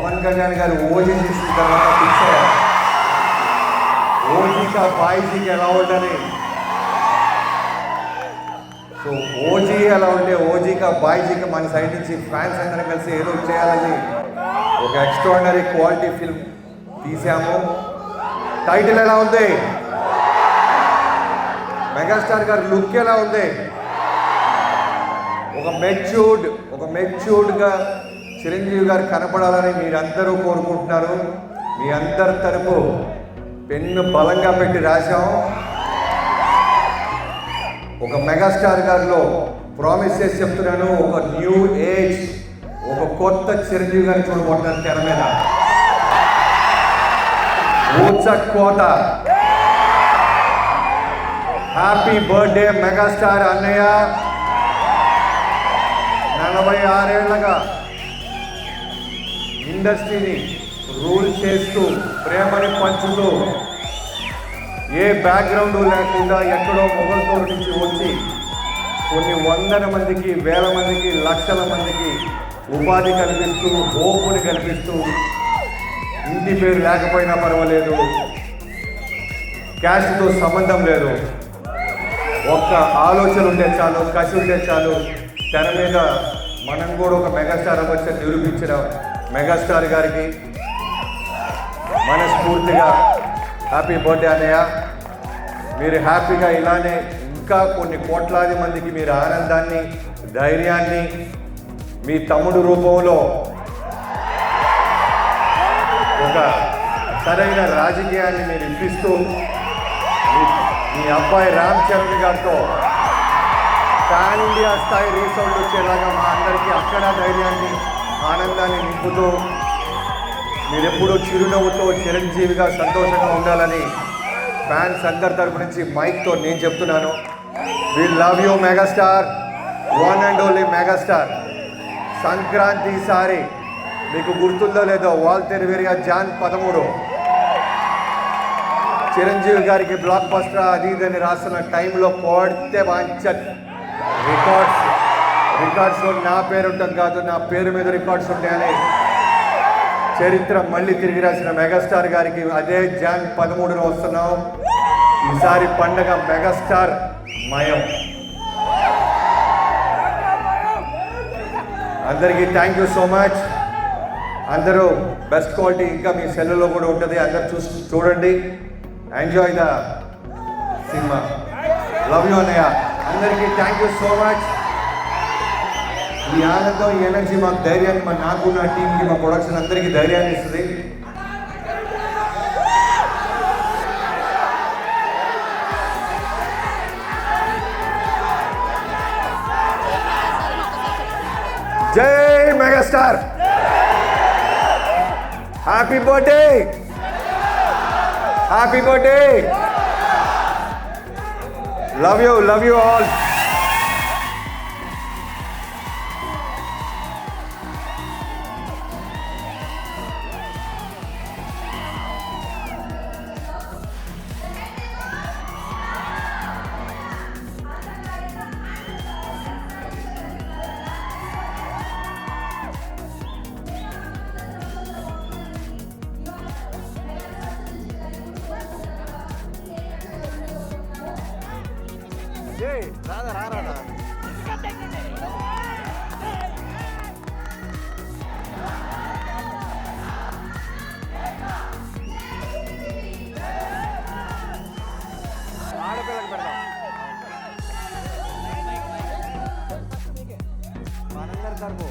పవన్ కళ్యాణ్ గారు ఓజీ చేసిన తర్వాత ఫిక్స్ అయ్యారు. ఓజీకా బాయ్జీకి ఎలా ఉండాలి, సో ఓజీ ఎలా ఉంటే ఓజీకా బాయ్జీకి మన సైడ్ నుంచి ఫ్యాన్స్ అందరం కలిసి ఏదో చేయాలని ఒక ఎక్స్ట్రాడినరీ క్వాలిటీ ఫిల్మ్ తీసాము. టైటిల్ ఎలా ఉంది, మెగాస్టార్ గారి లుక్ ఎలా ఉంది, ఒక మెచ్యూర్డ్గా చిరంజీవి గారు కనపడాలని మీరందరూ కోరుకుంటున్నారు. మీ అందరి తరపు పెన్ను బలంగా పెట్టి రాశాం. ఒక మెగాస్టార్ గారిలో ప్రామిస్ చేసి చెప్తున్నాను, ఒక న్యూ ఏజ్, ఒక కొత్త చిరంజీవి గారిని చూడబోతున్నాను తెర మీద. ఊచకోత. హ్యాపీ బర్త్డే మెగాస్టార్ అన్నయ్య. 46 ఏళ్లగా ఇండస్ట్రీని రూల్ చేస్తూ ప్రేమని పంచుతూ ఏ బ్యాక్గ్రౌండ్ లేకుండా ఎక్కడో మొగల్తోరు నుంచి వచ్చి కొన్ని వందల మందికి, వేల మందికి, లక్షల మందికి ఉపాధి కల్పిస్తూ, హోపుని కల్పిస్తూ, ఇంటి పేరు లేకపోయినా పర్వాలేదు, క్యాష్తో సంబంధం లేదు, ఒక్క ఆలోచన ఉంటే చాలు, కసి ఉంటే చాలు, తెర మీద మనం కూడా ఒక మెగాస్టార్ వచ్చి నిరూపించిన మెగాస్టార్ గారికి మనస్ఫూర్తిగా హ్యాపీ బర్త్డే అన్నయ్య. మీరు హ్యాపీగా ఇలానే ఇంకా కొన్ని కోట్లాది మందికి మీరు ఆనందాన్ని, ధైర్యాన్ని మీ తమ్ముడు రూపంలో ఒక సరైన రాజకీయాన్ని మీరు ఇప్పిస్తూ మీ అబ్బాయి రామ్ చరణ్ గారితో పాన్ ఇండియా స్థాయి రీసౌండ్ వచ్చేలాగా మా అందరికీ అక్కడ ధైర్యాన్ని, ఆనందాన్ని నింపుతూ మీరెప్పుడూ చిరునవ్వుతో చిరంజీవిగా సంతోషంగా ఉండాలని ఫ్యాన్స్ అందరి తరపు నుంచి మైక్తో నేను చెప్తున్నాను. We love you megastar, one and only megastar. Sankranti సారి మీకు గుర్తుందో లేదో, వాల్తేరు వీరయ్య జాన్ 13 చిరంజీవి గారికి బ్లాక్ బస్టర్ అది ఇదని రాస్తున్న టైంలో కోడితే వాంచ రికార్డ్స్లో నా పేరు ఉంటుంది కాదు, నా పేరు మీద రికార్డ్స్ ఉంటాయని చరిత్ర మళ్ళీ తిరిగి రాసిన మెగాస్టార్ గారికి అదే జాన్ 13 వస్తున్నాం. ఈసారి పండగ మెగాస్టార్ మయం. అందరికీ థ్యాంక్ యూ సో మచ్. అందరూ బెస్ట్ క్వాలిటీ ఇంకా మీ సెల్లులో కూడా ఉంటుంది, అందరు చూడండి. Enjoy the cinema. Love you అన్నయ్య. అందరికీ థ్యాంక్ యూ సో మచ్. ఈ ఆనందం, ఈ ఎనర్జీ మాకు ధైర్యాన్ని, నాకు నా టీంకి, మా ప్రొడక్షన్ అందరికీ ధైర్యాన్ని ఇస్తుంది. జై megastar. Happy birthday, happy birthday. Love you all. రారా ఆడపిల్లకి పెడదాం. మనందరి తరపు